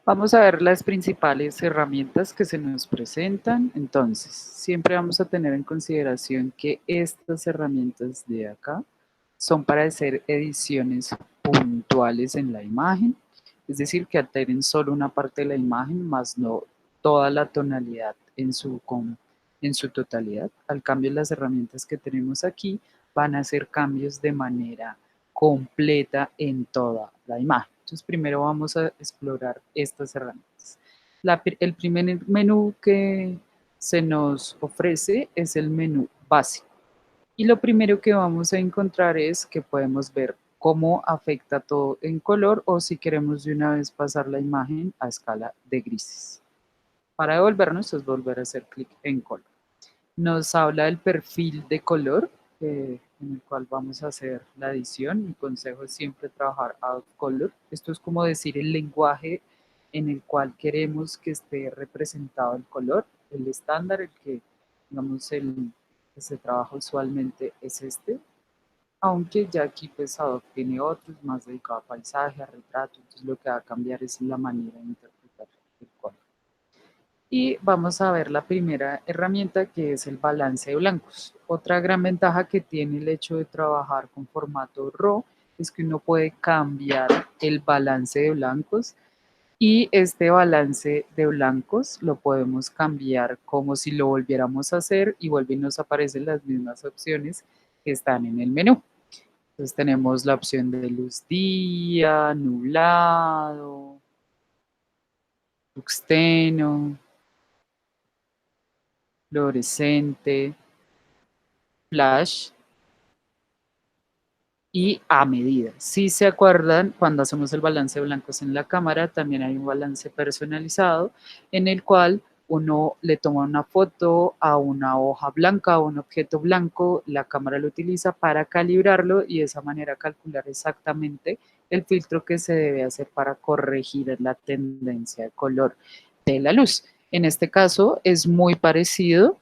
Vamos a ver las principales herramientas que se nos presentan. Entonces, siempre vamos a tener en consideración que estas herramientas de acá son para hacer ediciones puntuales en la imagen, es decir, que alteren solo una parte de la imagen, más no toda la tonalidad en su totalidad. Al cambio, las herramientas que tenemos aquí van a hacer cambios de manera completa en toda la imagen. Entonces, primero vamos a explorar estas herramientas. El primer menú que se nos ofrece es el menú básico. Y lo primero que vamos a encontrar es que podemos ver cómo afecta todo en color o si queremos de una vez pasar la imagen a escala de grises. Para devolvernos es volver a hacer clic en color. Nos habla del perfil de color en el cual vamos a hacer la edición. Mi consejo es siempre trabajar out of color. Esto es como decir el lenguaje en el cual queremos que esté representado el color. El estándar, el que digamos el que se trabaja usualmente es este, aunque ya aquí pues Adobe tiene otros más dedicados a paisaje, a retrato, entonces lo que va a cambiar es la manera de interpretar el color. Y vamos a ver la primera herramienta, que es el balance de blancos. Otra gran ventaja que tiene el hecho de trabajar con formato RAW es que uno puede cambiar el balance de blancos, y este balance de blancos lo podemos cambiar como si lo volviéramos a hacer y vuelven y nos aparecen las mismas opciones que están en el menú. Entonces tenemos la opción de luz día, nublado, tuxteno, fluorescente, flash y a medida. Si se acuerdan, cuando hacemos el balance de blancos en la cámara, también hay un balance personalizado en el cual uno le toma una foto a una hoja blanca, a un objeto blanco, la cámara lo utiliza para calibrarlo y de esa manera calcular exactamente el filtro que se debe hacer para corregir la tendencia de color de la luz. En este caso es muy parecido,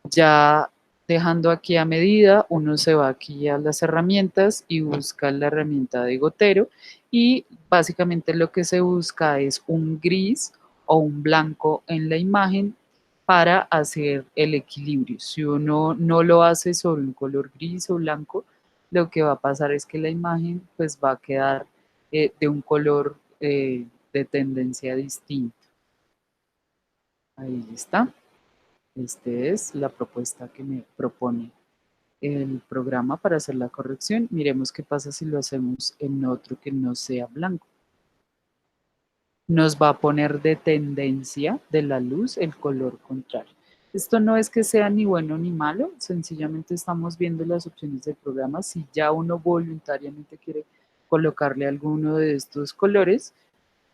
ya dejando aquí a medida, uno se va aquí a las herramientas y busca la herramienta de gotero y básicamente lo que se busca es un gris o un blanco en la imagen para hacer el equilibrio. Si uno no lo hace sobre un color gris o blanco, lo que va a pasar es que la imagen pues va a quedar de un color de tendencia distinta. Ahí está. Esta es la propuesta que me propone el programa para hacer la corrección. Miremos qué pasa si lo hacemos en otro que no sea blanco. Nos va a poner de tendencia de la luz el color contrario. Esto no es que sea ni bueno ni malo, sencillamente estamos viendo las opciones del programa. Si ya uno voluntariamente quiere colocarle alguno de estos colores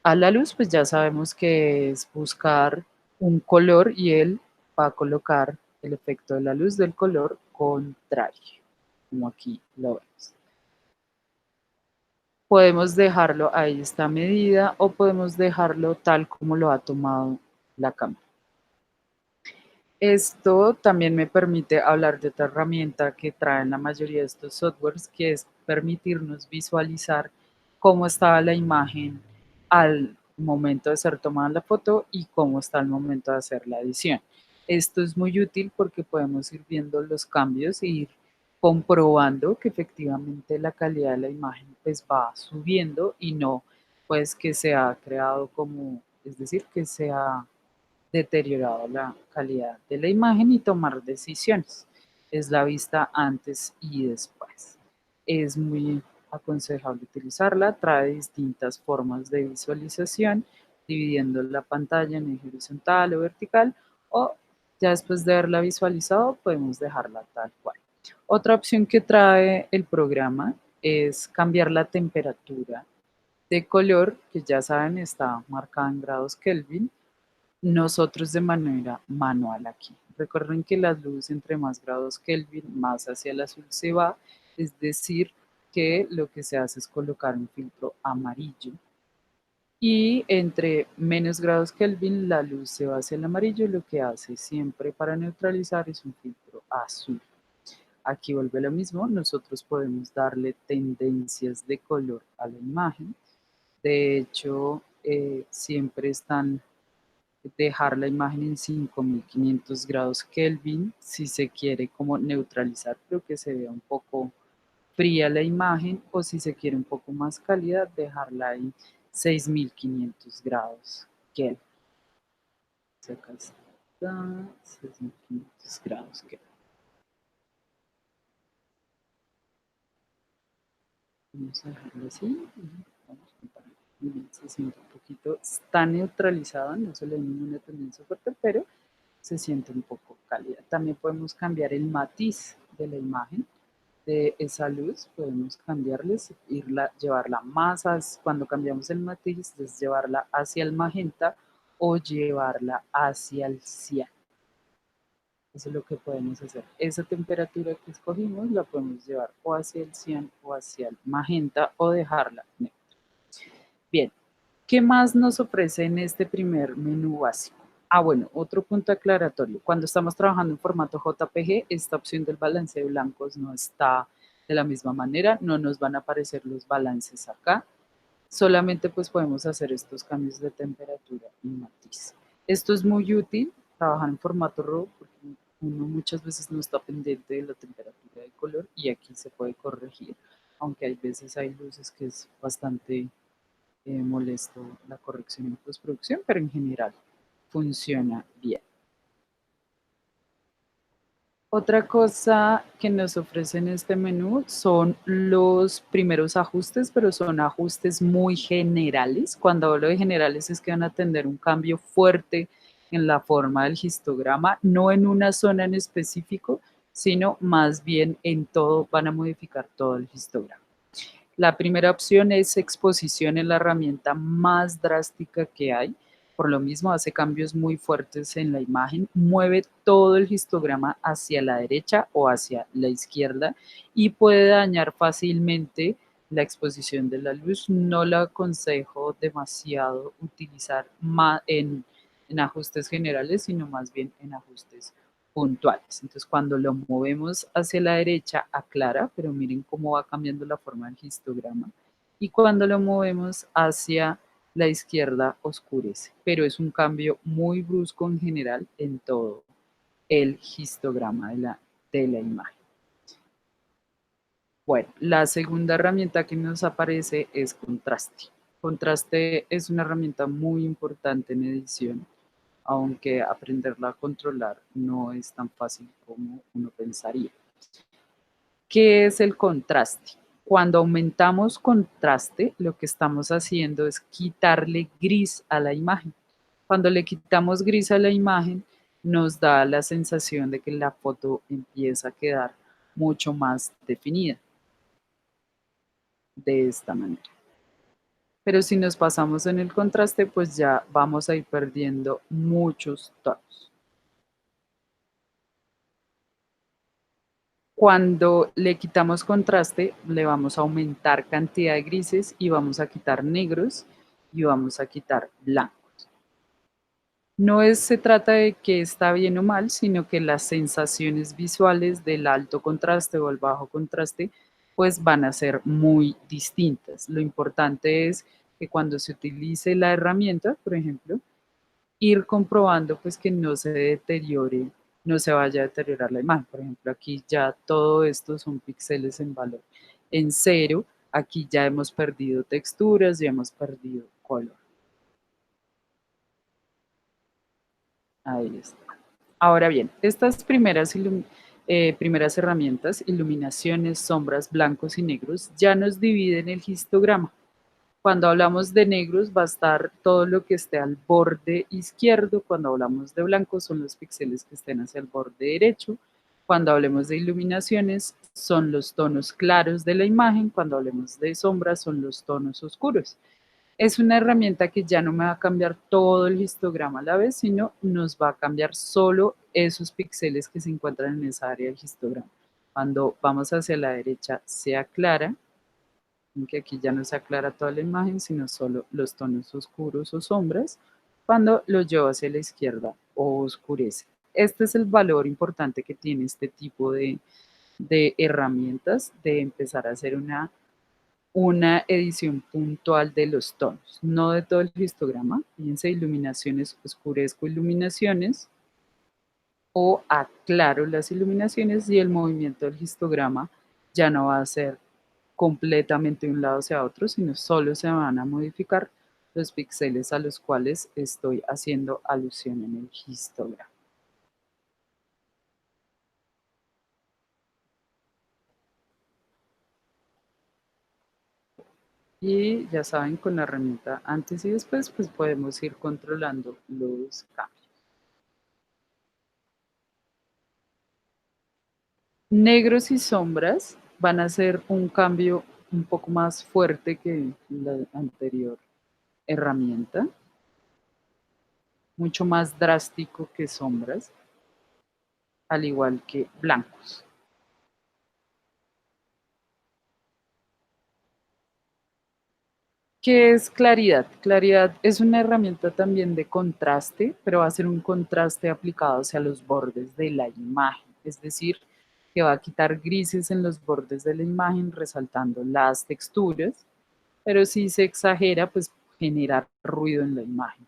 a la luz, pues ya sabemos que es buscar un color y él va a colocar el efecto de la luz del color contrario, como aquí lo vemos. Podemos dejarlo a esta medida o podemos dejarlo tal como lo ha tomado la cámara. Esto también me permite hablar de otra herramienta que traen la mayoría de estos softwares, que es permitirnos visualizar cómo estaba la imagen al momento de ser tomada la foto y cómo está al momento de hacer la edición. Esto es muy útil porque podemos ir viendo los cambios e ir comprobando que efectivamente la calidad de la imagen pues va subiendo y no pues que se ha creado como, es decir, que se ha deteriorado la calidad de la imagen y tomar decisiones. Es la vista antes y después. Es muy aconsejable utilizarla, trae distintas formas de visualización, dividiendo la pantalla en eje horizontal o vertical, o ya después de haberla visualizado podemos dejarla tal cual. Otra opción que trae el programa es cambiar la temperatura de color, que ya saben está marcada en grados Kelvin, nosotros de manera manual aquí. Recuerden que la luz entre más grados Kelvin, más hacia el azul se va, es decir, que lo que se hace es colocar un filtro amarillo y entre menos grados Kelvin la luz se va hacia el amarillo, lo que hace siempre para neutralizar es un filtro azul. Aquí vuelve lo mismo, nosotros podemos darle tendencias de color a la imagen. De hecho, siempre están dejar la imagen en 5500 grados Kelvin si se quiere como neutralizar, pero que se vea un poco fría la imagen, o si se quiere un poco más cálida, dejarla en 6500 grados Kelvin. Acá está, 6500 grados Kelvin. Vamos a dejarlo así. Vamos a comparar. Muy bien, se siente un poquito, está neutralizada, no se le da ninguna tendencia fuerte, pero se siente un poco cálida. También podemos cambiar el matiz de la imagen, de esa luz, podemos cambiarles, llevarla más, cuando cambiamos el matiz, es llevarla hacia el magenta o llevarla hacia el cian. Eso es lo que podemos hacer. Esa temperatura que escogimos la podemos llevar o hacia el cian o hacia el magenta o dejarla neutra. Bien, ¿qué más nos ofrece en este primer menú básico? Bueno, otro punto aclaratorio. Cuando estamos trabajando en formato JPG, esta opción del balance de blancos no está de la misma manera, no nos van a aparecer los balances acá, solamente pues podemos hacer estos cambios de temperatura y matiz. Esto es muy útil, trabajar en formato RAW, porque uno muchas veces no está pendiente de la temperatura de color y aquí se puede corregir, aunque hay veces hay luces que es bastante molesto la corrección en postproducción, pero en general funciona bien. Otra cosa que nos ofrece en este menú son los primeros ajustes, pero son ajustes muy generales. Cuando hablo de generales es que van a tener un cambio fuerte en la forma del histograma, no en una zona en específico, sino más bien en todo, van a modificar todo el histograma. La primera opción es exposición, en la herramienta más drástica que hay. Por lo mismo hace cambios muy fuertes en la imagen, mueve todo el histograma hacia la derecha o hacia la izquierda y puede dañar fácilmente la exposición de la luz. No la aconsejo demasiado utilizar en ajustes generales, sino más bien en ajustes puntuales. Entonces, cuando lo movemos hacia la derecha, aclara, pero miren cómo va cambiando la forma del histograma. Y cuando lo movemos hacia la izquierda, oscurece. Pero es un cambio muy brusco en general en todo el histograma de la imagen. Bueno, la segunda herramienta que nos aparece es contraste. Contraste es una herramienta muy importante en edición, aunque aprenderla a controlar no es tan fácil como uno pensaría. ¿Qué es el contraste? Cuando aumentamos contraste, lo que estamos haciendo es quitarle gris a la imagen. Cuando le quitamos gris a la imagen, nos da la sensación de que la foto empieza a quedar mucho más definida de esta manera. Pero si nos pasamos en el contraste, pues ya vamos a ir perdiendo muchos tonos. Cuando le quitamos contraste, le vamos a aumentar cantidad de grises y vamos a quitar negros y vamos a quitar blancos. Se trata de que está bien o mal, sino que las sensaciones visuales del alto contraste o el bajo contraste pues van a ser muy distintas. Lo importante es que cuando se utilice la herramienta, por ejemplo, ir comprobando pues que no se deteriore, no se vaya a deteriorar la imagen. Por ejemplo, aquí ya todo esto son píxeles en valor en cero, aquí ya hemos perdido texturas, ya hemos perdido color. Ahí está. Ahora bien, estas primeras herramientas, iluminaciones, sombras, blancos y negros, ya nos dividen el histograma. Cuando hablamos de negros va a estar todo lo que esté al borde izquierdo, cuando hablamos de blancos son los píxeles que estén hacia el borde derecho, cuando hablemos de iluminaciones son los tonos claros de la imagen, cuando hablemos de sombras son los tonos oscuros. Es una herramienta que ya no me va a cambiar todo el histograma a la vez, sino nos va a cambiar solo esos píxeles que se encuentran en esa área del histograma. Cuando vamos hacia la derecha se aclara, que aquí ya no se aclara toda la imagen, sino solo los tonos oscuros o sombras. Cuando lo llevo hacia la izquierda, oscurece. Este es el valor importante que tiene este tipo de herramientas, de empezar a hacer una una edición puntual de los tonos, no de todo el histograma. Fíjense, iluminaciones, oscurezco iluminaciones o aclaro las iluminaciones y el movimiento del histograma ya no va a ser completamente de un lado hacia otro, sino solo se van a modificar los píxeles a los cuales estoy haciendo alusión en el histograma. Y ya saben, con la herramienta antes y después, pues podemos ir controlando los cambios. Negros y sombras van a ser un cambio un poco más fuerte que la anterior herramienta, mucho más drástico que sombras, al igual que blancos. ¿Qué es claridad? Claridad es una herramienta también de contraste, pero va a ser un contraste aplicado hacia los bordes de la imagen, es decir, que va a quitar grises en los bordes de la imagen, resaltando las texturas, pero si se exagera, pues genera ruido en la imagen.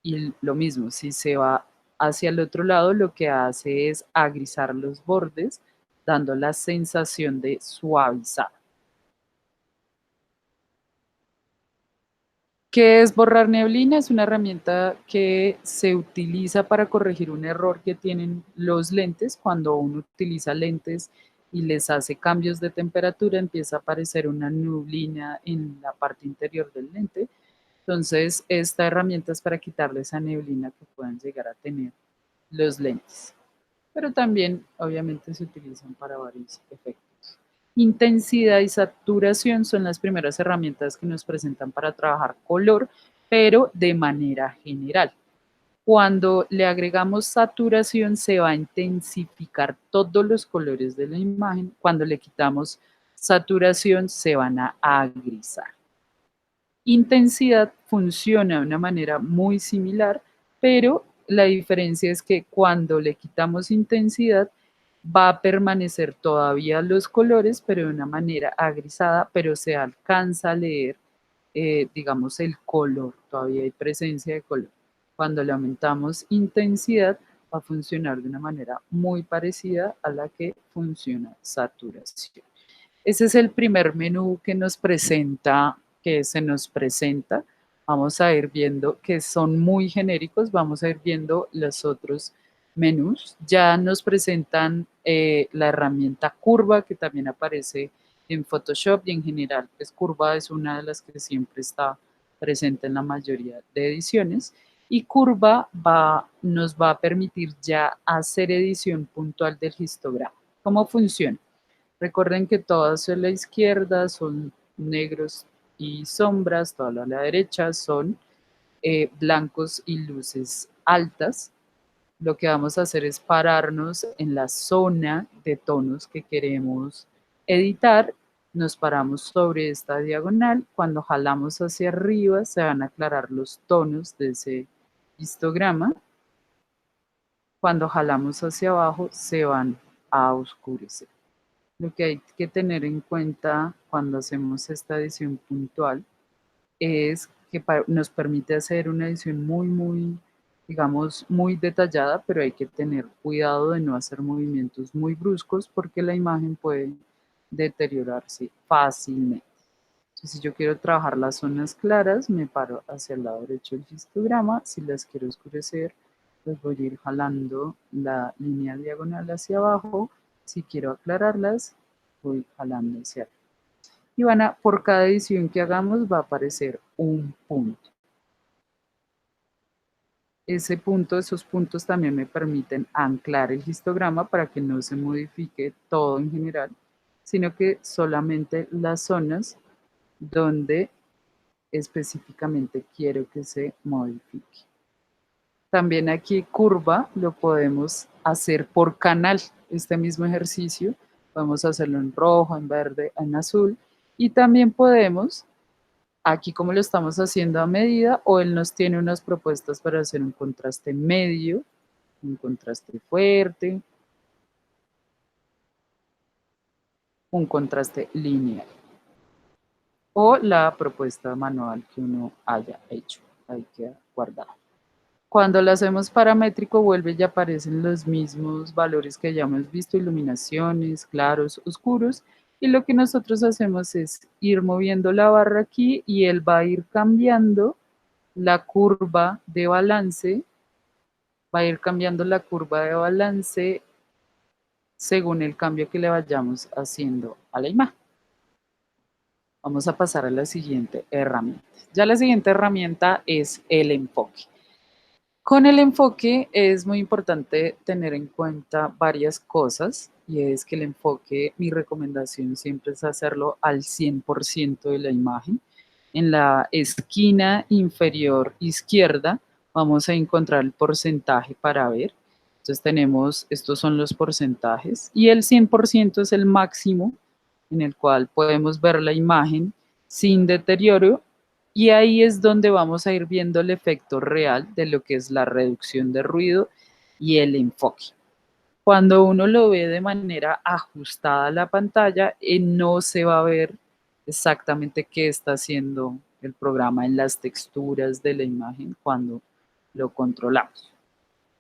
Y lo mismo, si se va hacia el otro lado, lo que hace es agrisar los bordes, dando la sensación de suavizar. ¿Qué es borrar neblina? Es una herramienta que se utiliza para corregir un error que tienen los lentes. Cuando uno utiliza lentes y les hace cambios de temperatura, empieza a aparecer una neblina en la parte interior del lente. Entonces, esta herramienta es para quitarle esa neblina que puedan llegar a tener los lentes. Pero también, obviamente, se utilizan para varios efectos. Intensidad y saturación son las primeras herramientas que nos presentan para trabajar color, pero de manera general. Cuando le agregamos saturación, se va a intensificar todos los colores de la imagen. Cuando le quitamos saturación, se van a agrisar. Intensidad funciona de una manera muy similar, pero la diferencia es que cuando le quitamos intensidad, va a permanecer todavía los colores, pero de una manera agrisada, pero se alcanza a leer, digamos, el color, todavía hay presencia de color. Cuando le aumentamos intensidad, va a funcionar de una manera muy parecida a la que funciona saturación. Ese es el primer menú que nos presenta, que se nos presenta. Vamos a ir viendo que son muy genéricos, vamos a ir viendo los otros menús. Ya nos presentan la herramienta curva que también aparece en Photoshop y en general, pues curva es una de las que siempre está presente en la mayoría de ediciones. Y curva nos va a permitir ya hacer edición puntual del histograma. ¿Cómo funciona? Recuerden que todas a la izquierda son negros y sombras, todas a la derecha son blancos y luces altas. Lo que vamos a hacer es pararnos en la zona de tonos que queremos editar. Nos paramos sobre esta diagonal. Cuando jalamos hacia arriba se van a aclarar los tonos de ese histograma. Cuando jalamos hacia abajo se van a oscurecer. Lo que hay que tener en cuenta cuando hacemos esta edición puntual es que nos permite hacer una edición muy, digamos, muy detallada, pero hay que tener cuidado de no hacer movimientos muy bruscos porque la imagen puede deteriorarse fácilmente. Entonces, si yo quiero trabajar las zonas claras, me paro hacia el lado derecho del histograma. Si las quiero oscurecer, pues voy a ir jalando la línea diagonal hacia abajo. Si quiero aclararlas, voy jalando hacia arriba. Y por cada edición que hagamos va a aparecer un punto. Ese punto, esos puntos también me permiten anclar el histograma para que no se modifique todo en general, sino que solamente las zonas donde específicamente quiero que se modifique. También aquí curva lo podemos hacer por canal, este mismo ejercicio, podemos hacerlo en rojo, en verde, en azul, y también podemos, aquí como lo estamos haciendo a medida, o él nos tiene unas propuestas para hacer un contraste medio, un contraste fuerte, un contraste lineal. o la propuesta manual que uno haya hecho. Ahí queda guardada. Cuando lo hacemos paramétrico, vuelve y aparecen los mismos valores que ya hemos visto, iluminaciones, claros, oscuros, y lo que nosotros hacemos es ir moviendo la barra aquí y él va a ir cambiando la curva de balance, va a ir cambiando la curva de balance según el cambio que le vayamos haciendo a la imagen. Vamos a pasar a la siguiente herramienta. Ya la siguiente herramienta es el enfoque. Con el enfoque es muy importante tener en cuenta varias cosas y es que el enfoque, mi recomendación siempre es hacerlo al 100% de la imagen. En la esquina inferior izquierda vamos a encontrar el porcentaje para ver. Entonces tenemos, estos son los porcentajes y el 100% es el máximo en el cual podemos ver la imagen sin deterioro y ahí es donde vamos a ir viendo el efecto real de lo que es la reducción de ruido y el enfoque. Cuando uno lo ve de manera ajustada a la pantalla, no se va a ver exactamente qué está haciendo el programa en las texturas de la imagen cuando lo controlamos.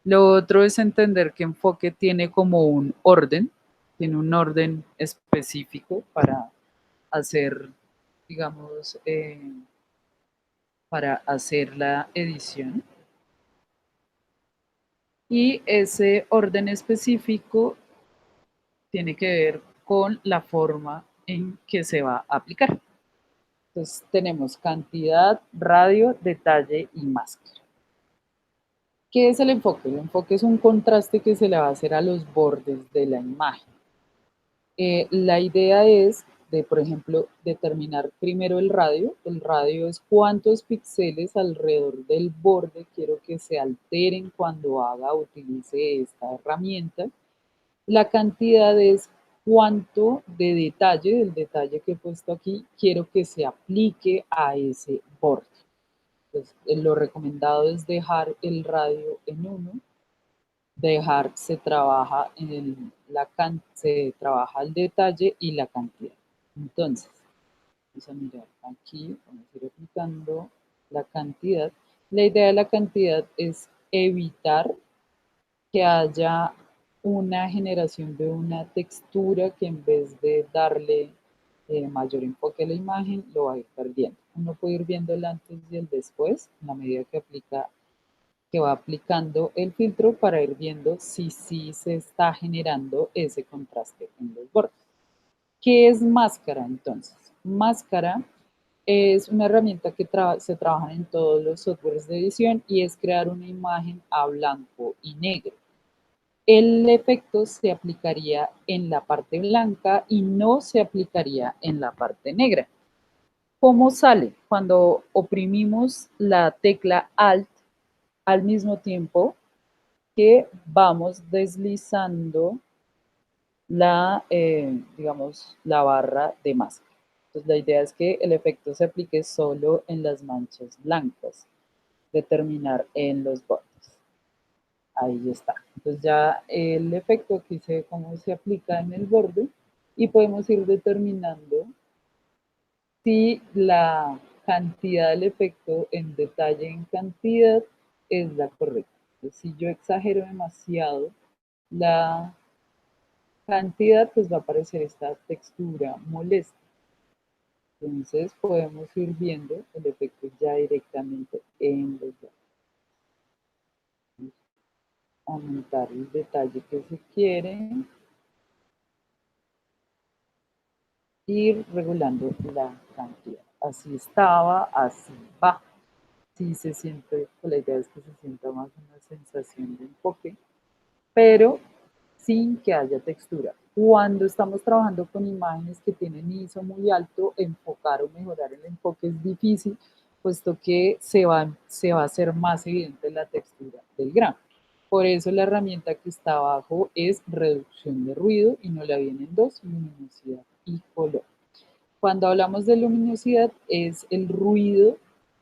Lo otro es entender que enfoque tiene como un orden, tiene un orden específico para hacer, digamos, para hacer la edición. Y ese orden específico tiene que ver con la forma en que se va a aplicar. Entonces tenemos cantidad, radio, detalle y máscara. ¿Qué es el enfoque? El enfoque es un contraste que se le va a hacer a los bordes de la imagen. La idea es de, por ejemplo, determinar primero el radio. El radio es cuántos píxeles alrededor del borde quiero que se alteren cuando utilice esta herramienta. La cantidad es cuánto de detalle, del detalle que he puesto aquí, quiero que se aplique a ese borde. Entonces, lo recomendado es dejar el radio en 1, se trabaja se trabaja el detalle y la cantidad. Entonces, vamos a mirar aquí, vamos a ir aplicando la cantidad. La idea de la cantidad es evitar que haya una generación de una textura que en vez de darle mayor enfoque a la imagen, lo va a ir perdiendo. Uno puede ir viendo el antes y el después, en la medida que va aplicando el filtro para ir viendo si sí se está generando ese contraste en los bordes. ¿Qué es máscara entonces? Máscara es una herramienta que se trabaja en todos los softwares de edición y es crear una imagen a blanco y negro. El efecto se aplicaría en la parte blanca y no se aplicaría en la parte negra. ¿Cómo sale? Cuando oprimimos la tecla Alt al mismo tiempo que vamos deslizando digamos, la barra de máscara. Entonces la idea es que el efecto se aplique solo en las manchas blancas, determinar en los bordes. Ahí está. Entonces ya el efecto aquí se ve cómo se aplica en el borde y podemos ir determinando si la cantidad del efecto en detalle en cantidad es la correcta. Entonces, si yo exagero demasiado la cantidad, pues va a aparecer esta textura molesta. Entonces podemos ir viendo el efecto ya directamente en los bordes. Aumentar el detalle que se quiere, ir regulando la cantidad. Así estaba, así va. Sí se siente, pues la idea es que se sienta más una sensación de enfoque, pero sin que haya textura. Cuando estamos trabajando con imágenes que tienen ISO muy alto, enfocar o mejorar el enfoque es difícil, puesto que se va a hacer más evidente la textura del grano. Por eso la herramienta que está abajo es reducción de ruido y no la vienen dos, luminosidad y color. Cuando hablamos de luminosidad es el ruido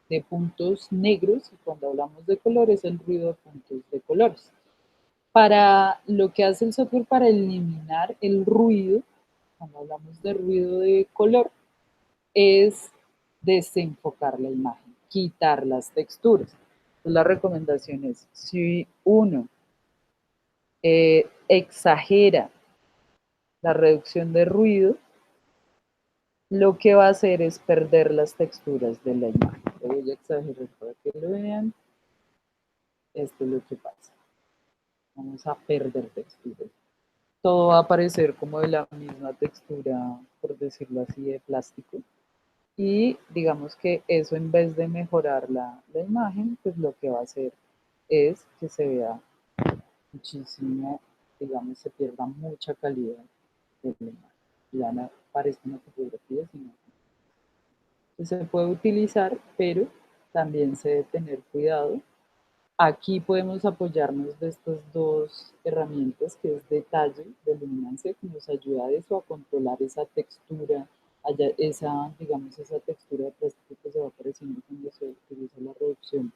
de puntos negros y cuando hablamos de color es el ruido de puntos de colores. Para lo que hace el software para eliminar el ruido, cuando hablamos de ruido de color, es desenfocar la imagen, quitar las texturas. Entonces, la recomendación es, si uno exagera la reducción de ruido, lo que va a hacer es perder las texturas de la imagen. Lo voy a exagerar para que lo vean. Esto es lo que pasa. Vamos a perder texturas. Todo va a aparecer como de la misma textura, por decirlo así, de plástico. Y digamos que eso, en vez de mejorar la imagen, pues lo que va a hacer es que se vea muchísimo, digamos, se pierda mucha calidad de la imagen. Ya no parece una fotografía, sino que se puede utilizar, pero también se debe tener cuidado. Aquí podemos apoyarnos de estas dos herramientas, que es detalle de luminancia, que nos ayuda a eso, a controlar esa textura, esa, digamos, esa textura de plástico que se va apareciendo cuando se utiliza la reducción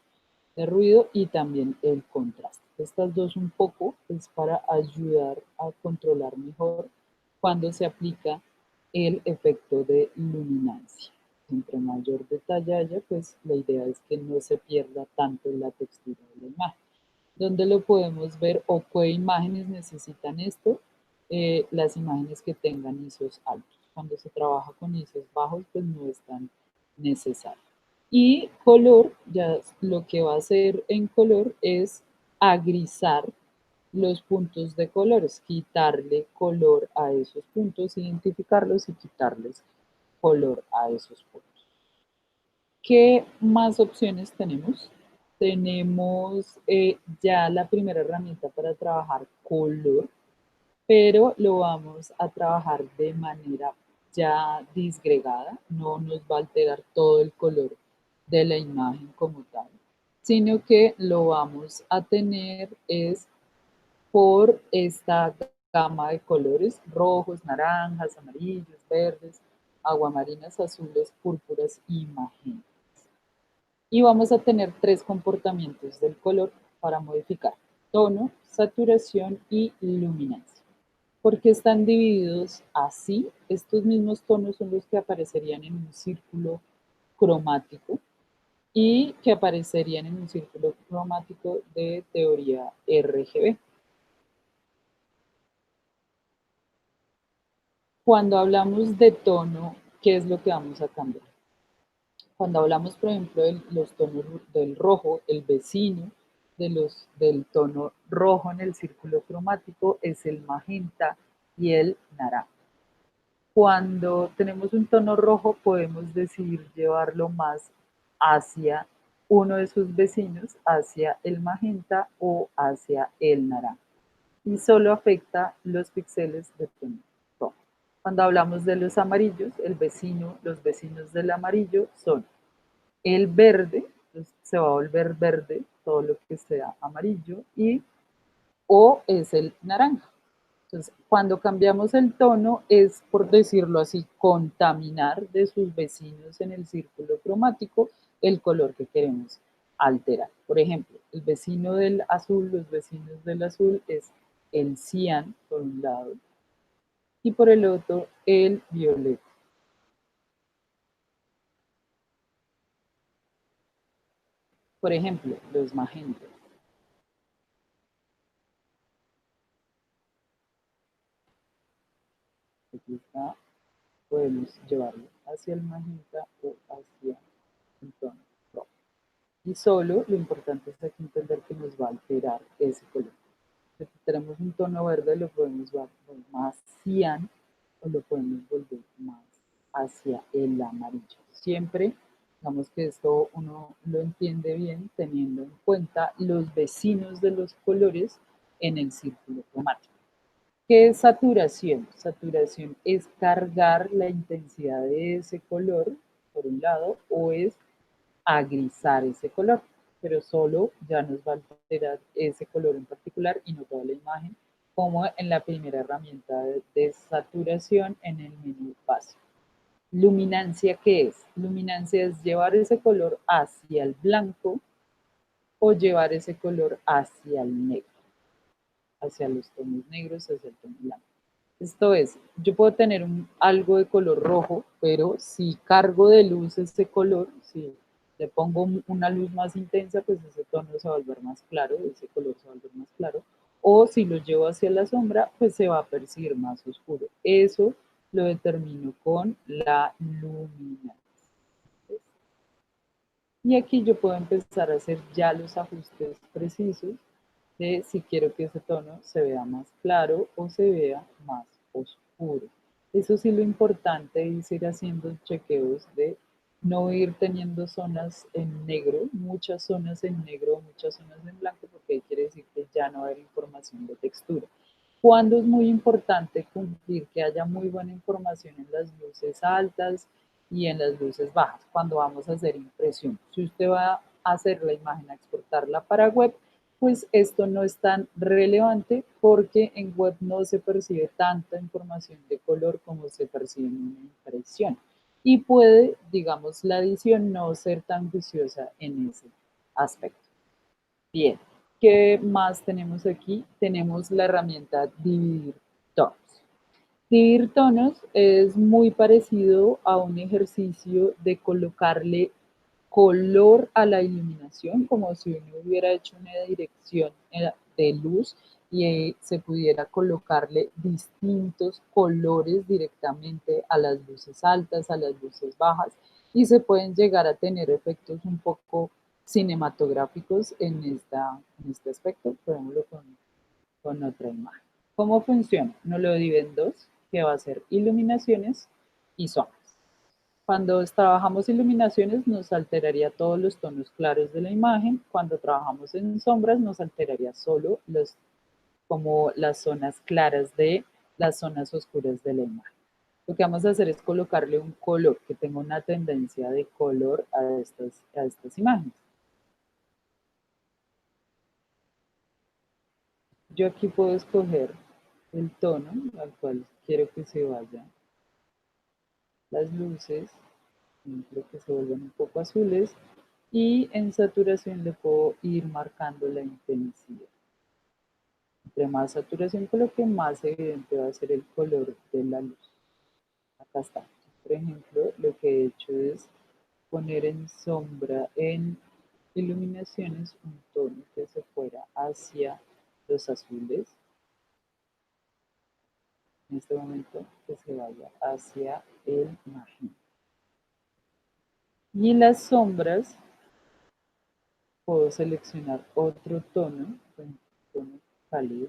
de ruido, y también el contraste. Estas dos un poco es para ayudar a controlar mejor cuando se aplica el efecto de luminancia. Entre mayor detalle haya, pues la idea es que no se pierda tanto la textura de la imagen. ¿Dónde lo podemos ver o qué imágenes necesitan esto? Las imágenes que tengan ISOs altos. Cuando se trabaja con ISOs bajos, pues no es tan necesario. Y color, ya lo que va a hacer en color es agrisar los puntos de colores, quitarle color a esos puntos, identificarlos y quitarles color a esos puntos. ¿Qué más opciones tenemos? Tenemos ya la primera herramienta para trabajar color, pero lo vamos a trabajar de manera ya disgregada, no nos va a alterar todo el color de la imagen como tal, sino que lo vamos a tener es por esta gama de colores: rojos, naranjas, amarillos, verdes, aguamarinas, azules, púrpuras y magentas. Y vamos a tener tres comportamientos del color para modificar: tono, saturación y luminancia. ¿Por qué están divididos así? Estos mismos tonos son los que aparecerían en un círculo cromático y que aparecerían en un círculo cromático de teoría RGB. Cuando hablamos de tono, ¿qué es lo que vamos a cambiar? Cuando hablamos, por ejemplo, de los tonos del rojo, el vecino del tono rojo en el círculo cromático es el magenta y el naranja. Cuando tenemos un tono rojo, podemos decidir llevarlo más hacia uno de sus vecinos, hacia el magenta o hacia el naranja, y solo afecta los píxeles de tono rojo. Cuando hablamos de los amarillos, los vecinos del amarillo son el verde, entonces se va a volver verde todo lo que sea amarillo, o es el naranja. Entonces, cuando cambiamos el tono es, por decirlo así, contaminar de sus vecinos en el círculo cromático el color que queremos alterar. Por ejemplo, el vecino del azul, los vecinos del azul es el cian por un lado y por el otro el violeta. Por ejemplo, los magentas. Aquí está, podemos llevarlo hacia el magenta o hacia el tono rojo. Y solo lo importante es aquí entender que nos va a alterar ese color. Si tenemos un tono verde, lo podemos volver más cian o lo podemos volver más hacia el amarillo. Siempre, digamos que esto uno lo entiende bien teniendo en cuenta los vecinos de los colores en el círculo cromático. ¿Qué es saturación? Saturación es cargar la intensidad de ese color, por un lado, o es agrisar ese color, pero solo ya nos va a alterar ese color en particular y no toda la imagen, como en la primera herramienta de saturación en el menú básico. Luminancia, ¿qué es? Luminancia es llevar ese color hacia el blanco o llevar ese color hacia el negro, hacia los tonos negros, hacia el tono blanco. Esto es, yo puedo tener algo de color rojo, pero si cargo de luz ese color, si le pongo una luz más intensa, pues ese tono se va a volver más claro, ese color se va a volver más claro. O si lo llevo hacia la sombra, pues se va a percibir más oscuro. Eso lo determino con la luminancia. Y aquí yo puedo empezar a hacer ya los ajustes precisos de si quiero que ese tono se vea más claro o se vea más oscuro. Eso sí, lo importante es ir haciendo chequeos de no ir teniendo zonas en negro, muchas zonas en negro, muchas zonas en blanco, porque ahí quiere decir que ya no hay información de textura. Cuando es muy importante cumplir que haya muy buena información en las luces altas y en las luces bajas, cuando vamos a hacer impresión. Si usted va a hacer la imagen, a exportarla para web, pues esto no es tan relevante porque en web no se percibe tanta información de color como se percibe en una impresión. Y puede, digamos, la edición no ser tan juiciosa en ese aspecto. Bien, ¿qué más tenemos aquí? Tenemos la herramienta dividir tonos. Dividir tonos es muy parecido a un ejercicio de colocarle color a la iluminación, como si uno hubiera hecho una dirección de luz y se pudiera colocarle distintos colores directamente a las luces altas, a las luces bajas, y se pueden llegar a tener efectos un poco cinematográficos en este aspecto, por ejemplo, con otra imagen. ¿Cómo funciona? Uno lo divide en dos, que va a ser iluminaciones y sombras. Cuando trabajamos iluminaciones nos alteraría todos los tonos claros de la imagen. Cuando trabajamos en sombras nos alteraría solo como las zonas claras de las zonas oscuras de la imagen. Lo que vamos a hacer es colocarle un color que tenga una tendencia de color a estas imágenes. Yo aquí puedo escoger el tono al cual quiero que se vayan las luces, creo que se vuelven un poco azules, y en saturación le puedo ir marcando la intensidad. Entre más saturación coloque, más evidente va a ser el color de la luz. Acá está. Por ejemplo, lo que he hecho es poner en sombra, en iluminaciones, un tono que se fuera hacia los azules. En este momento que se vaya hacia el magenta. Y las sombras puedo seleccionar otro tono, un tono cálido.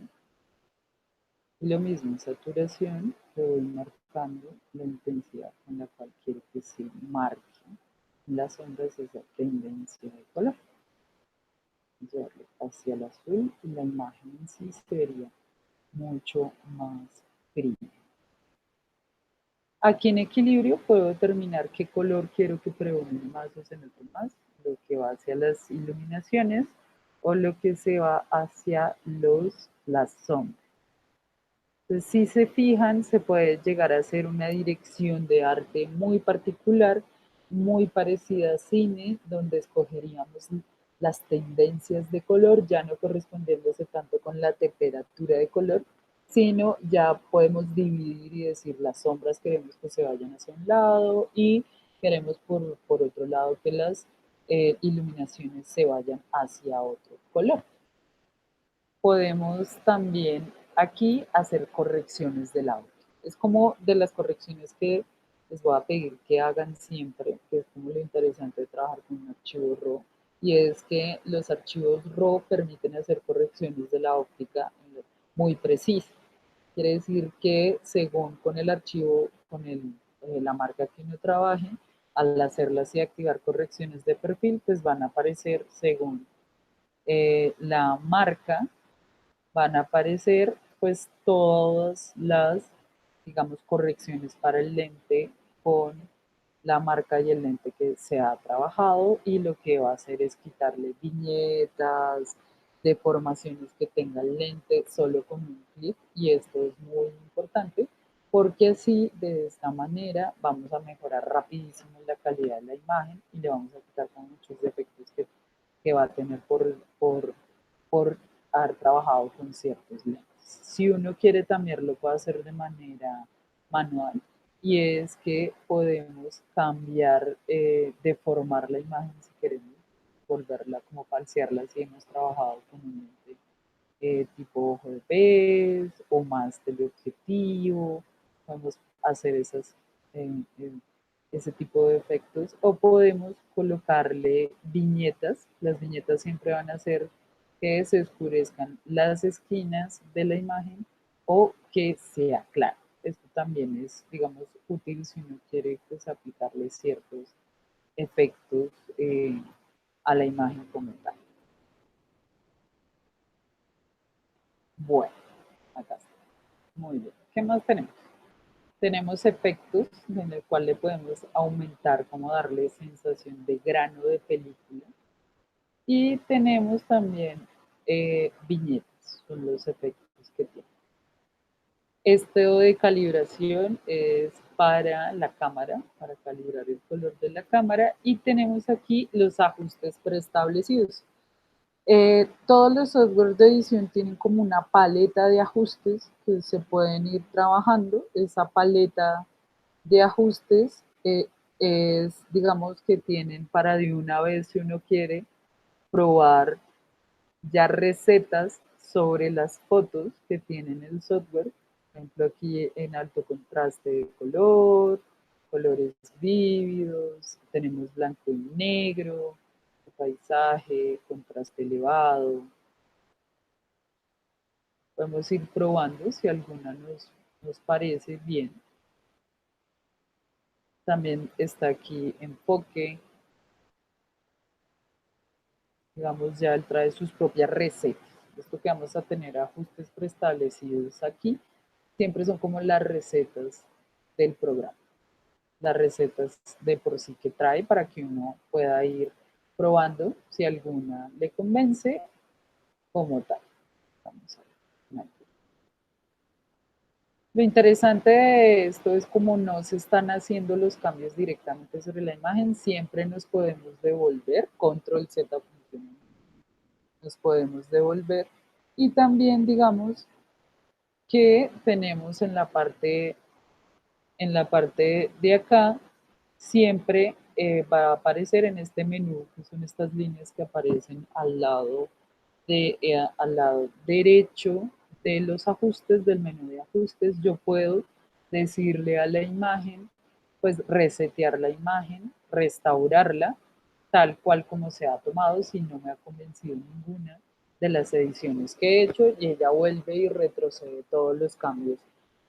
Y lo mismo, en saturación, le voy marcando la intensidad con la cual quiero que se marque en las sombras esa tendencia de color. Llevarlo hacia el azul y la imagen en sí se vería mucho más fría. Aquí en equilibrio puedo determinar qué color quiero que predomine más o se note más, lo que va hacia las iluminaciones o lo que se va hacia las sombras. Entonces, si se fijan, se puede llegar a hacer una dirección de arte muy particular, muy parecida a cine, donde escogeríamos las tendencias de color, ya no correspondiéndose tanto con la temperatura de color, sino ya podemos dividir y decir las sombras queremos que se vayan hacia un lado y queremos por otro lado que las iluminaciones se vayan hacia otro color. Podemos también aquí hacer correcciones del audio. Es como de las correcciones que les voy a pedir que hagan siempre, que es como lo interesante de trabajar con un archivo RAW, y es que los archivos RAW permiten hacer correcciones de la óptica muy precisas. Quiere decir que según con el archivo, la marca que uno trabaje, al hacerlas y activar correcciones de perfil, pues van a aparecer según la marca, van a aparecer pues todas las, digamos, correcciones para el lente con la marca y el lente que se ha trabajado, y lo que va a hacer es quitarle viñetas, deformaciones que tenga el lente solo con un clic, y esto es muy importante porque así de esta manera vamos a mejorar rapidísimo la calidad de la imagen y le vamos a quitar con muchos defectos que va a tener por haber trabajado con ciertos lentes. si uno quiere también lo puede hacer de manera manual, y es que podemos cambiar, deformar la imagen si queremos, volverla como falsearla si hemos trabajado con un lente tipo ojo de pez o más teleobjetivo. Podemos hacer eh, eh, ese tipo de efectos, o podemos colocarle viñetas. Las viñetas siempre van a hacer que se oscurezcan las esquinas de la imagen o que sea claro. Esto también es, digamos, útil si uno quiere pues, aplicarle ciertos efectos a la imagen como tal. Bueno, acá está. Muy bien. ¿Qué más tenemos? Tenemos efectos en el cual le podemos aumentar, como darle sensación de grano de película. Y tenemos también viñetas, son los efectos que tiene. Este de calibración es para la cámara, para calibrar el color de la cámara. Y tenemos aquí los ajustes preestablecidos. Todos los software de edición tienen como una paleta de ajustes que se pueden ir trabajando. Esa paleta de ajustes es, digamos, que tienen para de una vez, si uno quiere, probar ya recetas sobre las fotos que tienen el software. Por ejemplo, aquí en alto contraste de color, colores vívidos, tenemos blanco y negro, paisaje, contraste elevado. Podemos ir probando si alguna nos parece bien. También está aquí enfoque. Digamos, ya él trae sus propias recetas. Esto que vamos a tener ajustes preestablecidos aquí, siempre son como las recetas del programa. Las recetas de por sí que trae para que uno pueda ir probando si alguna le convence como tal. Vamos a ver. Lo interesante de esto es como no se están haciendo los cambios directamente sobre la imagen, siempre nos podemos devolver, control Z funciona, nos podemos devolver. Y también digamos que tenemos en la parte de acá, siempre va a aparecer en este menú, que son estas líneas que aparecen al lado derecho de los ajustes, del menú de ajustes. Yo puedo decirle a la imagen, pues resetear la imagen, restaurarla tal cual como se ha tomado, si no me ha convencido ninguna de las ediciones que he hecho, y ella vuelve y retrocede todos los cambios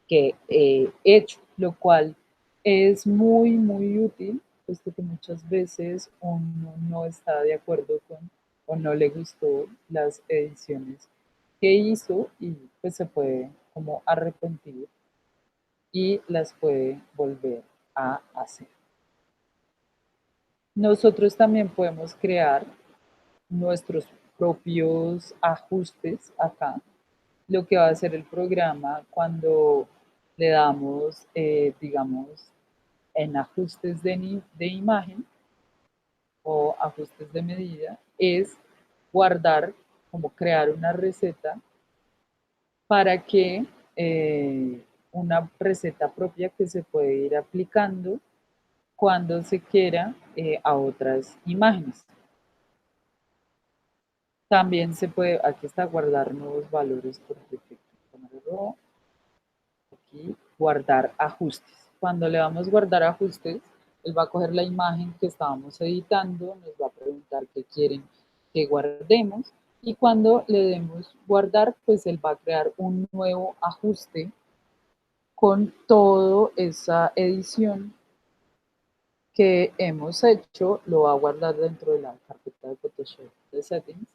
que he hecho, lo cual es muy, muy útil, puesto que muchas veces uno no está de acuerdo con o no le gustó las ediciones que hizo, y pues se puede como arrepentir y las puede volver a hacer. Nosotros también podemos crear nuestros propios ajustes acá. Lo que va a hacer el programa cuando le damos, digamos, en ajustes de imagen o ajustes de medida, es guardar, como crear una receta para que una receta propia que se puede ir aplicando cuando se quiera a otras imágenes. También se puede, aquí está guardar nuevos valores por defecto. Aquí, guardar ajustes. Cuando le damos guardar ajustes, él va a coger la imagen que estábamos editando, nos va a preguntar qué quieren que guardemos, y cuando le demos guardar, pues él va a crear un nuevo ajuste con toda esa edición que hemos hecho. Lo va a guardar dentro de la carpeta de Photoshop de Settings.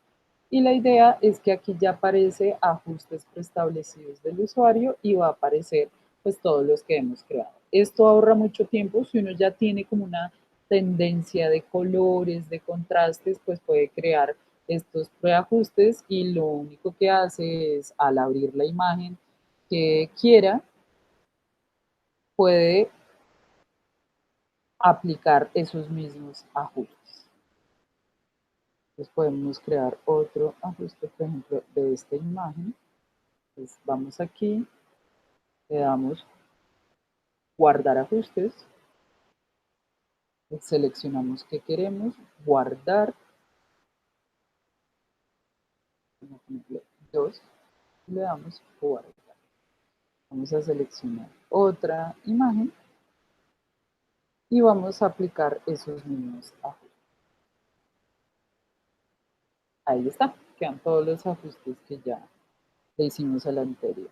Y la idea es que aquí ya aparece ajustes preestablecidos del usuario y va a aparecer pues todos los que hemos creado. Esto ahorra mucho tiempo. Si uno ya tiene como una tendencia de colores, de contrastes, pues puede crear estos preajustes, y lo único que hace es, al abrir la imagen que quiera, puede aplicar esos mismos ajustes. Entonces podemos crear otro ajuste, por ejemplo, de esta imagen. Entonces vamos aquí, le damos guardar ajustes, seleccionamos qué queremos, guardar, por ejemplo, 2, le damos guardar. Vamos a seleccionar otra imagen y vamos a aplicar esos mismos ajustes. Ahí está, quedan todos los ajustes que ya le hicimos al anterior.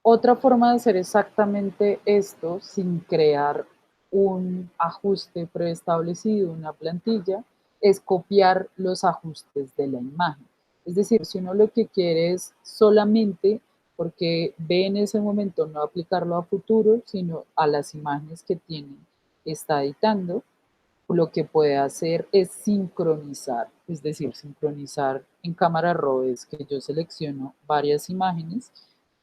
Otra forma de hacer exactamente esto sin crear un ajuste preestablecido, una plantilla, es copiar los ajustes de la imagen. Es decir, si uno lo que quiere es solamente, porque ve en ese momento no aplicarlo a futuro, sino a las imágenes que tiene, está editando, lo que puede hacer es sincronizar, es decir, sincronizar en cámara raw es que yo selecciono varias imágenes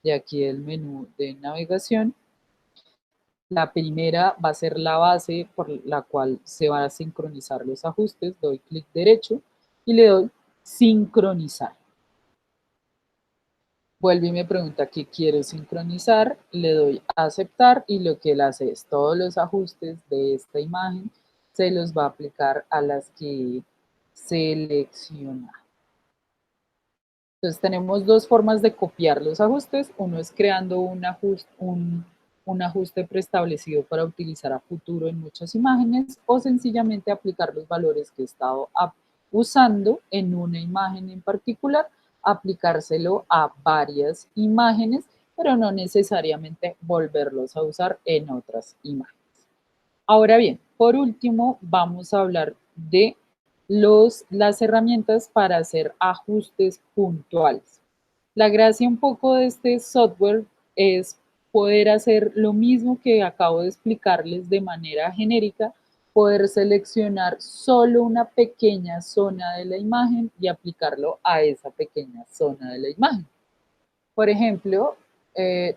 de aquí el menú de navegación. La primera va a ser la base por la cual se van a sincronizar los ajustes. Doy clic derecho y le doy sincronizar. Vuelve y me pregunta qué quiero sincronizar, le doy a aceptar y lo que él hace es todos los ajustes de esta imagen se los va a aplicar a las que selecciona. Entonces tenemos dos formas de copiar los ajustes. Uno es creando un ajuste preestablecido para utilizar a futuro en muchas imágenes o sencillamente aplicar los valores que he estado usando en una imagen en particular, aplicárselo a varias imágenes, pero no necesariamente volverlos a usar en otras imágenes. Ahora bien, por último, vamos a hablar de las herramientas para hacer ajustes puntuales. La gracia un poco de este software es poder hacer lo mismo que acabo de explicarles de manera genérica, poder seleccionar solo una pequeña zona de la imagen y aplicarlo a esa pequeña zona de la imagen. Por ejemplo,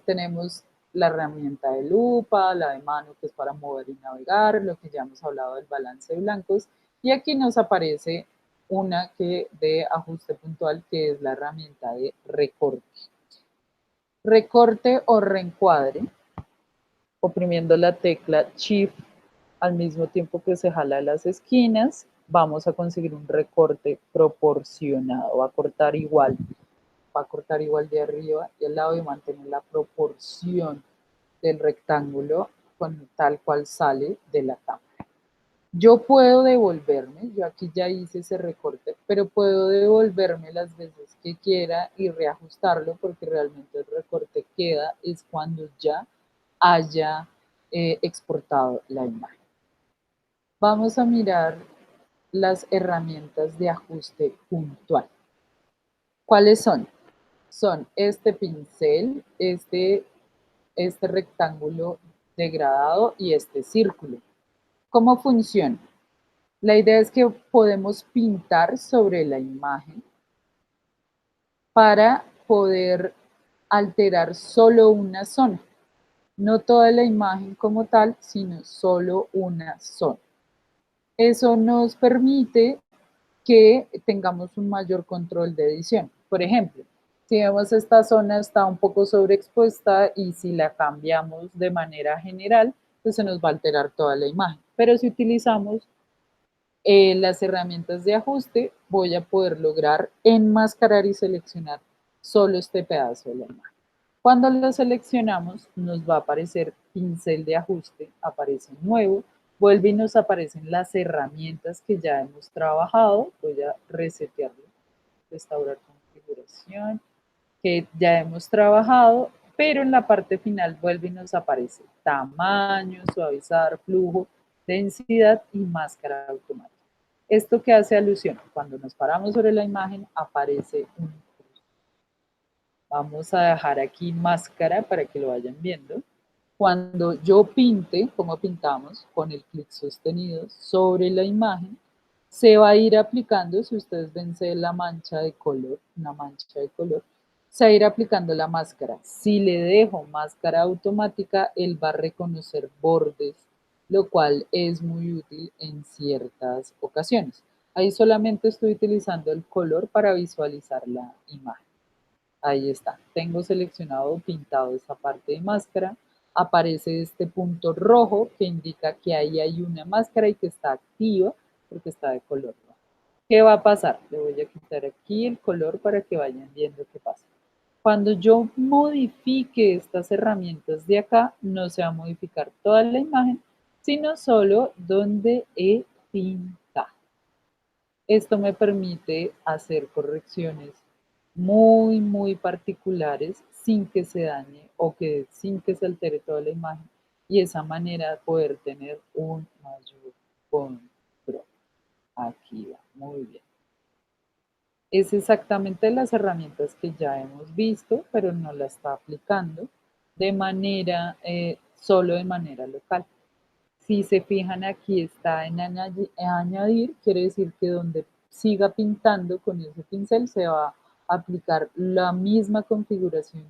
tenemos la herramienta de lupa, la de mano que es para mover y navegar, lo que ya hemos hablado del balance de blancos, y aquí nos aparece una que de ajuste puntual que es la herramienta de recorte. Recorte o reencuadre, oprimiendo la tecla Shift al mismo tiempo que se jala las esquinas, vamos a conseguir un recorte proporcionado, va a cortar igual de arriba y al lado y mantener la proporción del rectángulo con tal cual sale de la cámara. Yo puedo devolverme, yo aquí ya hice ese recorte, pero puedo devolverme las veces que quiera y reajustarlo porque realmente el recorte queda es cuando ya haya exportado la imagen. Vamos a mirar las herramientas de ajuste puntual. ¿Cuáles son? Son este pincel, este rectángulo degradado y este círculo. ¿Cómo funciona? La idea es que podemos pintar sobre la imagen para poder alterar solo una zona. No toda la imagen como tal, sino solo una zona. Eso nos permite que tengamos un mayor control de edición. Por ejemplo, si vemos esta zona está un poco sobreexpuesta y si la cambiamos de manera general, pues se nos va a alterar toda la imagen. Pero si utilizamos las herramientas de ajuste, voy a poder lograr enmascarar y seleccionar solo este pedazo de la imagen. Cuando lo seleccionamos, nos va a aparecer pincel de ajuste, aparece nuevo, vuelve y nos aparecen las herramientas que ya hemos trabajado. Voy a resetearlo, restaurar configuración, que ya hemos trabajado, pero en la parte final vuelve y nos aparece tamaño, suavizar, flujo, densidad y máscara automática. Esto que hace alusión, cuando nos paramos sobre la imagen aparece un cruz. Vamos a dejar aquí máscara para que lo vayan viendo. Cuando yo pinte, como pintamos, con el clic sostenido sobre la imagen, se va a ir aplicando, si ustedes ven, se ve la mancha de color, una mancha de color, se va a ir aplicando la máscara. Si le dejo máscara automática, él va a reconocer bordes, lo cual es muy útil en ciertas ocasiones. Ahí solamente estoy utilizando el color para visualizar la imagen. Ahí está. Tengo seleccionado o pintado esa parte de máscara. Aparece este punto rojo que indica que ahí hay una máscara y que está activa porque está de color rojo. ¿Qué va a pasar? Le voy a quitar aquí el color para que vayan viendo qué pasa. Cuando yo modifique estas herramientas de acá, no se va a modificar toda la imagen, sino solo donde he pintado. Esto me permite hacer correcciones muy particulares sin que se dañe o que sin que se altere toda la imagen y de esa manera poder tener un mayor control. Aquí va, muy bien. Es exactamente las herramientas que ya hemos visto, pero no la está aplicando de manera, solo de manera local. Si se fijan aquí está en añadir, quiere decir que donde siga pintando con ese pincel se va a aplicar la misma configuración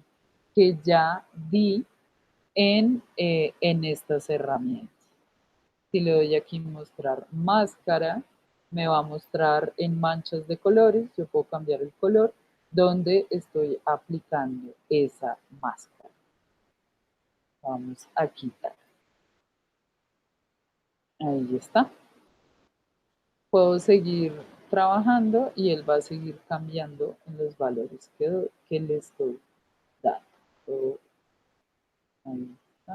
que ya di en estas herramientas. Si le doy aquí mostrar máscara, me va a mostrar en manchas de colores, yo puedo cambiar el color donde estoy aplicando esa máscara. Vamos a quitar. Ahí está. Puedo seguir trabajando y él va a seguir cambiando en los valores que le estoy dando. Ahí está.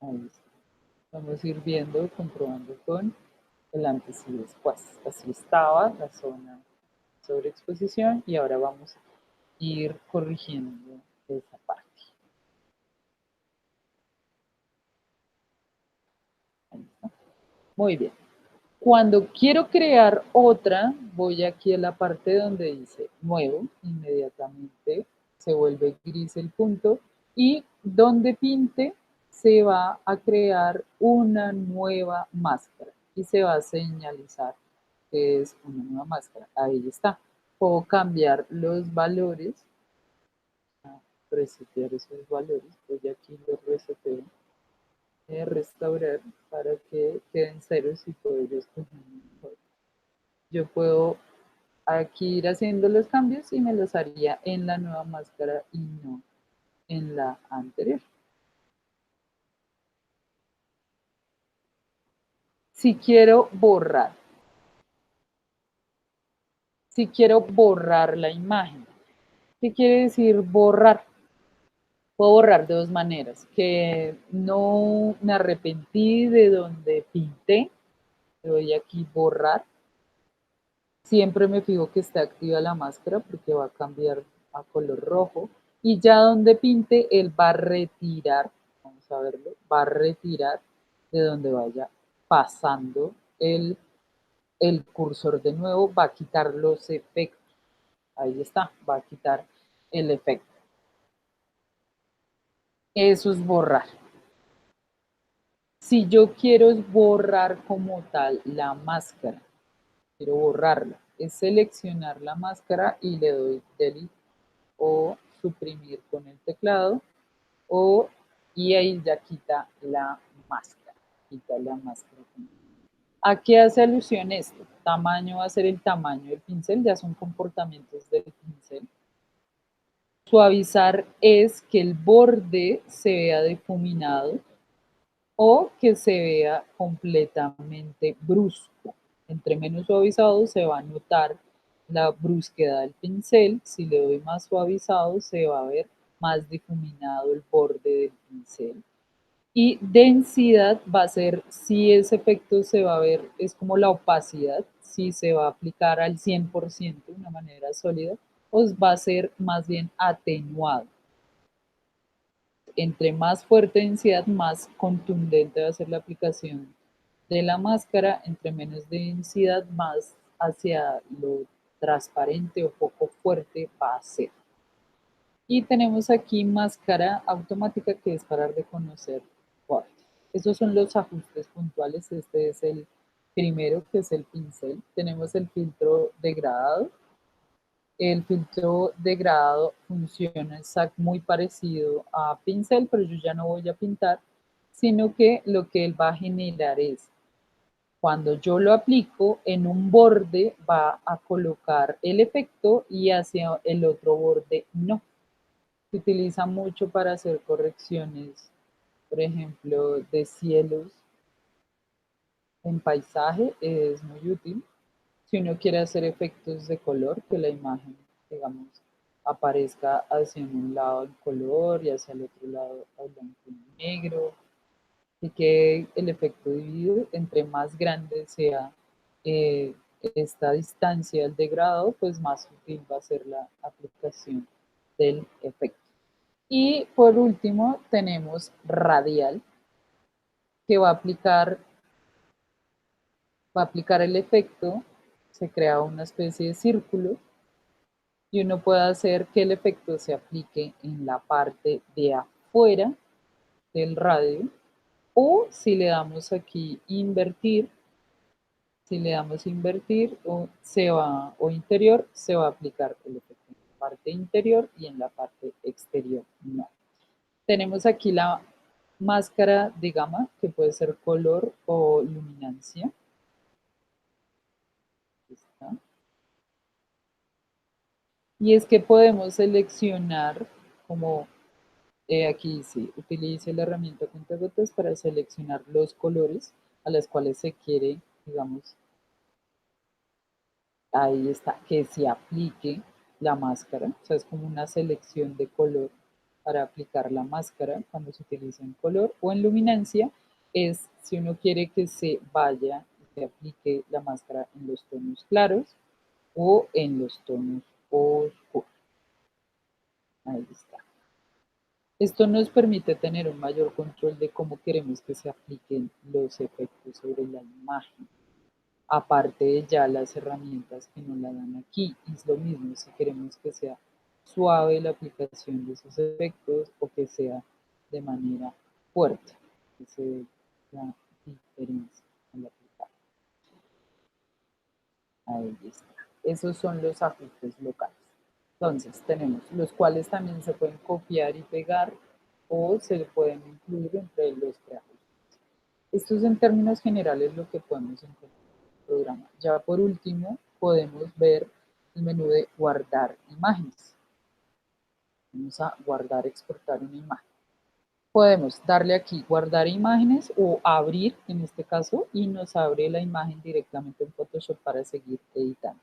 Ahí está. Vamos a ir viendo, comprobando con el antes y después. Así estaba la zona sobre exposición y ahora vamos a ir corrigiendo esa parte. Ahí está. Muy bien. Cuando quiero crear otra, voy aquí a la parte donde dice nuevo, inmediatamente se vuelve gris el punto y donde pinte se va a crear una nueva máscara y se va a señalizar que es una nueva máscara. Ahí está. Puedo cambiar los valores, resetear esos valores, voy aquí los reseteo, restaurar para que queden ceros y poder escoger mejor. Yo puedo aquí ir haciendo los cambios y me los haría en la nueva máscara y no en la anterior. Si quiero borrar la imagen, ¿qué quiere decir borrar? Puedo borrar de dos maneras, que no me arrepentí de donde pinté, le doy aquí borrar. Siempre me fijo que esté activa la máscara porque va a cambiar a color rojo. Y ya donde pinte, él va a retirar, vamos a verlo, va a retirar de donde vaya pasando el cursor de nuevo, va a quitar los efectos. Ahí está, va a quitar el efecto. Eso es borrar. Si yo quiero borrar como tal la máscara, quiero borrarla, es seleccionar la máscara y le doy delete o suprimir con el teclado y ahí ya quita la máscara. Quita la máscara. ¿A qué hace alusión esto? Tamaño va a ser el tamaño del pincel, ya son comportamientos del pincel. Suavizar es que el borde se vea difuminado o que se vea completamente brusco. Entre menos suavizado se va a notar la brusquedad del pincel. Si le doy más suavizado se va a ver más difuminado el borde del pincel. Y densidad va a ser si ese efecto se va a ver, es como la opacidad, si se va a aplicar al 100% de una manera sólida, o va a ser más bien atenuado. Entre más fuerte densidad, más contundente va a ser la aplicación de la máscara, entre menos densidad, más hacia lo transparente o poco fuerte va a ser. Y tenemos aquí máscara automática que es para reconocer bordes. Esos son los ajustes puntuales. Este es el primero, que es el pincel. Tenemos el filtro degradado. El filtro degradado funciona muy parecido a pincel, pero yo ya no voy a pintar, sino que lo que él va a generar es Cuando yo lo aplico, en un borde va a colocar el efecto y hacia el otro borde no. Se utiliza mucho para hacer correcciones, por ejemplo, de cielos en paisaje, es muy útil. Si uno quiere hacer efectos de color, que la imagen, digamos, aparezca hacia un lado en color y hacia el otro lado al blanco y negro, y que el efecto dividido, entre más grande sea eh, esta distancia del degradado, pues más útil va a ser la aplicación del efecto. Y por último tenemos radial, que va a aplicar el efecto, se crea una especie de círculo y uno puede hacer que el efecto se aplique en la parte de afuera del radio, o si le damos aquí invertir, si le damos invertir o interior, se va a aplicar el efecto en la parte interior y en la parte exterior no. Tenemos aquí la máscara de gama, que puede ser color o luminancia. ¿Está? Y es que podemos seleccionar, como aquí dice, utilice la herramienta cuentagotas para seleccionar los colores a los cuales se quiere, digamos, ahí está, que se aplique la máscara. O sea, es como una selección de color para aplicar la máscara cuando se utiliza en color, o en luminancia es si uno quiere que se vaya y se aplique la máscara en los tonos claros o en los tonos oscuros. Ahí está. Esto nos permite tener un mayor control de cómo queremos que se apliquen los efectos sobre la imagen. Aparte de ya las herramientas que nos la dan aquí, es lo mismo si queremos que sea suave la aplicación de esos efectos o que sea de manera fuerte, que se ve la diferencia al aplicar. Ahí está. Esos son los ajustes locales. Entonces, tenemos los cuales también se pueden copiar y pegar o se le pueden incluir entre los preajustes. Esto es en términos generales lo que podemos encontrar en el programa. Ya por último, podemos ver el menú de guardar imágenes. Vamos a guardar, exportar una imagen. Podemos darle aquí guardar imágenes o abrir en este caso y nos abre la imagen directamente en Photoshop para seguir editando.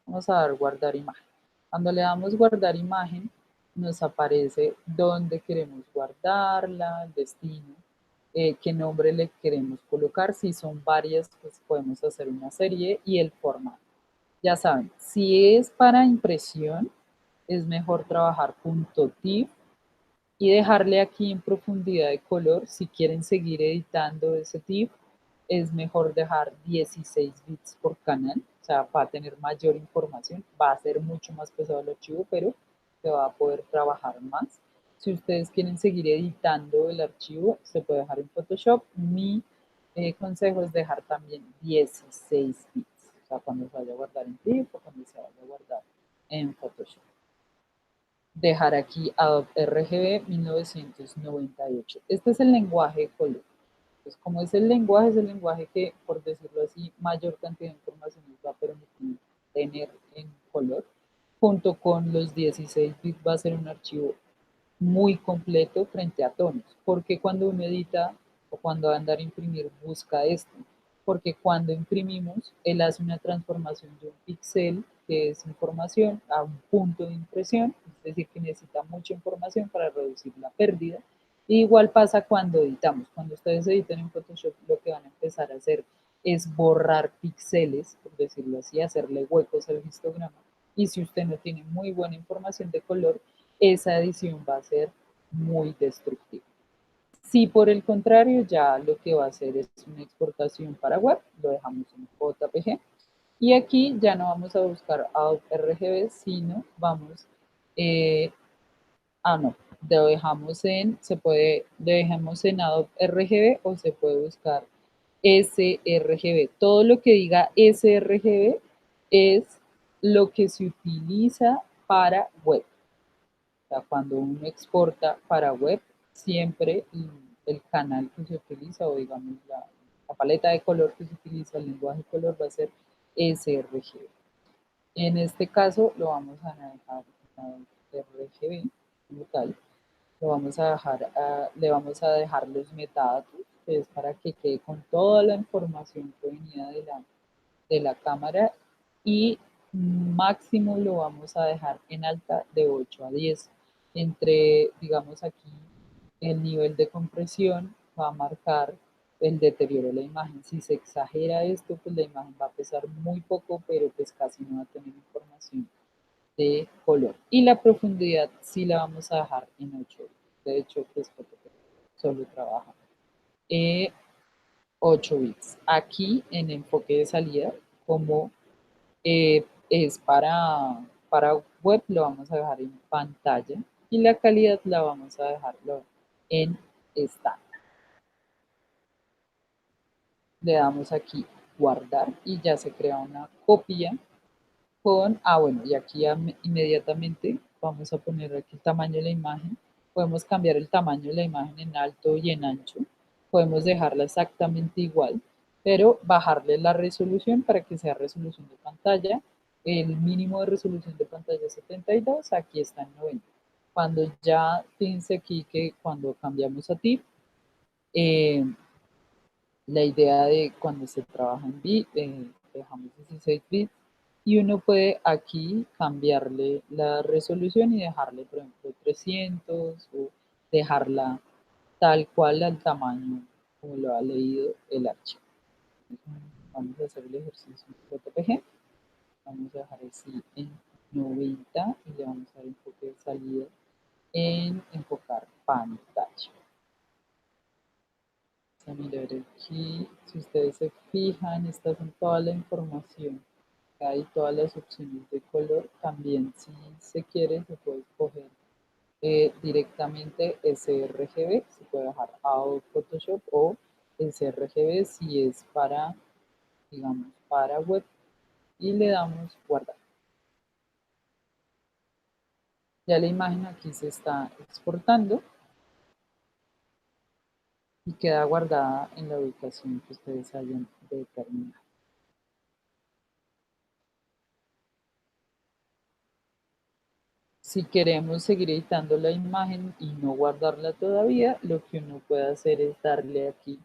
Vamos a dar guardar imagen. Cuando le damos guardar imagen, nos aparece dónde queremos guardarla, el destino, qué nombre le queremos colocar. Si son varias, pues podemos hacer una serie y el formato. Ya saben, si es para impresión, es mejor trabajar .tif y dejarle aquí en profundidad de color. Si quieren seguir editando ese TIFF, es mejor dejar 16 bits por canal, o sea, va a tener mayor información, va a ser mucho más pesado el archivo, pero se va a poder trabajar más. Si ustedes quieren seguir editando el archivo, se puede dejar en Photoshop. Mi consejo es dejar también 16 bits, o sea, cuando se vaya a guardar en TIFF o cuando se vaya a guardar en Photoshop. Dejar aquí Adobe RGB 1998. Este es el lenguaje de color. Pues como es el lenguaje que, por decirlo así, mayor cantidad de información nos va a permitir tener en color. Junto con los 16 bits va a ser un archivo muy completo frente a tonos, porque cuando uno edita o cuando va a andar a imprimir busca esto, porque cuando imprimimos, él hace una transformación de un píxel, que es información, a un punto de impresión, es decir, que necesita mucha información para reducir la pérdida. Y igual pasa cuando editamos. Cuando ustedes editan en Photoshop, lo que van a empezar a hacer es borrar píxeles, por decirlo así, hacerle huecos al histograma. Y si usted no tiene muy buena información de color, esa edición va a ser muy destructiva. Si por el contrario ya lo que va a hacer es una exportación para web, lo dejamos en JPG. Y aquí ya no vamos a buscar Adobe RGB, sino vamos, no, lo dejamos dejamos en Adobe RGB o se puede buscar sRGB. Todo lo que diga sRGB es lo que se utiliza para web. O sea, cuando uno exporta para web, siempre el canal que se utiliza o digamos la paleta de color que se utiliza, el lenguaje de color va a ser sRGB. En este caso lo vamos a dejar RGB como tal. Le vamos a dejar los metadatos, que es para que quede con toda la información que venía de la cámara y máximo lo vamos a dejar en alta de 8 a 10. Entre, digamos aquí, el nivel de compresión va a marcar el deterioro de la imagen. Si se exagera esto, pues la imagen va a pesar muy poco, pero pues casi no va a tener información de color. Y la profundidad sí la vamos a dejar en 8. De hecho, pues solo trabaja 8 bits. Aquí en enfoque de salida, como es para web, lo vamos a dejar en pantalla y la calidad la vamos a dejarlo en estándar. Le damos aquí guardar y ya se crea una copia con, bueno, y aquí inmediatamente vamos a poner aquí el tamaño de la imagen. Podemos cambiar el tamaño de la imagen en alto y en ancho. Podemos dejarla exactamente igual, pero bajarle la resolución para que sea resolución de pantalla. El mínimo de resolución de pantalla es 72, aquí está en 90. Cuando ya fíjense aquí que cuando cambiamos a TIFF, la idea de cuando se trabaja en bit, dejamos 16 bits y uno puede aquí cambiarle la resolución y dejarle, por ejemplo, 300 o dejarla tal cual al tamaño como lo ha leído el archivo. Vamos a hacer el ejercicio en JPG. Vamos a dejar así en 90 y le vamos a dar enfoque de salida en enfocar pantalla. A mirar aquí, si ustedes se fijan, esta son toda la información. Hay todas las opciones de color. También si se quiere se puede escoger directamente sRGB, se puede dejar Adobe Photoshop o sRGB si es para, digamos, para web y le damos guardar. Ya la imagen aquí se está exportando y queda guardada en la ubicación que ustedes hayan determinado. Si queremos seguir editando la imagen y no guardarla todavía, lo que uno puede hacer es darle aquí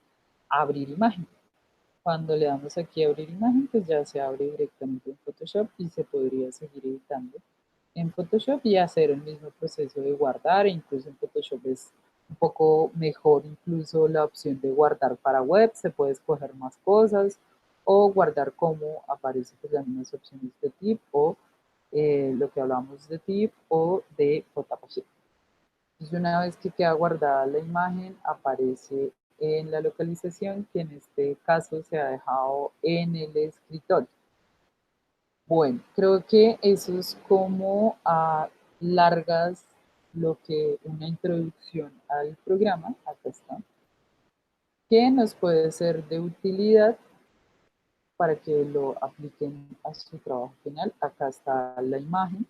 abrir imagen. Cuando le damos aquí a abrir imagen, pues ya se abre directamente en Photoshop y se podría seguir editando en Photoshop y hacer el mismo proceso de guardar. Incluso en Photoshop es un poco mejor incluso la opción de guardar para web, se puede escoger más cosas o guardar como aparece pues las mismas opciones de tip o lo que hablamos de tip o de JPG. Entonces una vez que queda guardada la imagen aparece en la localización que en este caso se ha dejado en el escritorio. Bueno, creo que eso es como a largas lo que una introducción al programa, acá está, que nos puede ser de utilidad para que lo apliquen a su trabajo final. Acá está la imagen,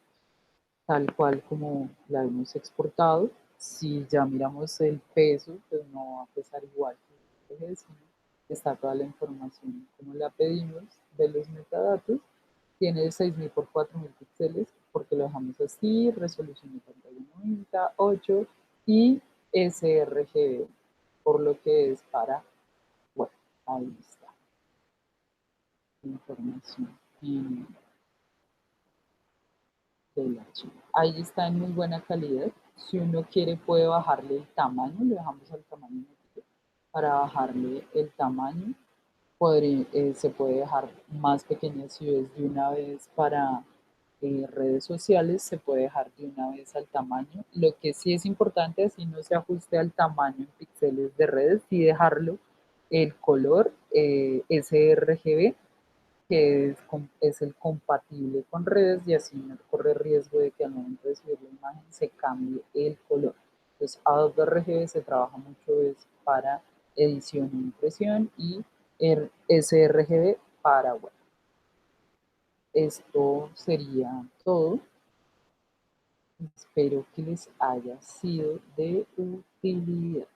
tal cual como la hemos exportado. Si ya miramos el peso, pues no va a pesar igual que el sino está toda la información como la pedimos de los metadatos. Tiene 6000 por 4000 píxeles porque lo dejamos así, resolución de pantalla 90, 8 y sRGB, por lo que es para, bueno, ahí está la información del archivo. Ahí está en muy buena calidad. Si uno quiere puede bajarle el tamaño, le dejamos al tamaño para bajarle el tamaño. Se puede dejar más pequeña si es de una vez para redes sociales, se puede dejar de una vez al tamaño. Lo que sí es importante, así no se ajuste al tamaño en píxeles de redes, sí dejarlo el color sRGB, que es el compatible con redes y así no corre riesgo de que al momento de subir la imagen se cambie el color. Entonces, Adobe RGB se trabaja mucho es para edición e impresión y el sRGB para web. Esto sería todo. Espero que les haya sido de utilidad.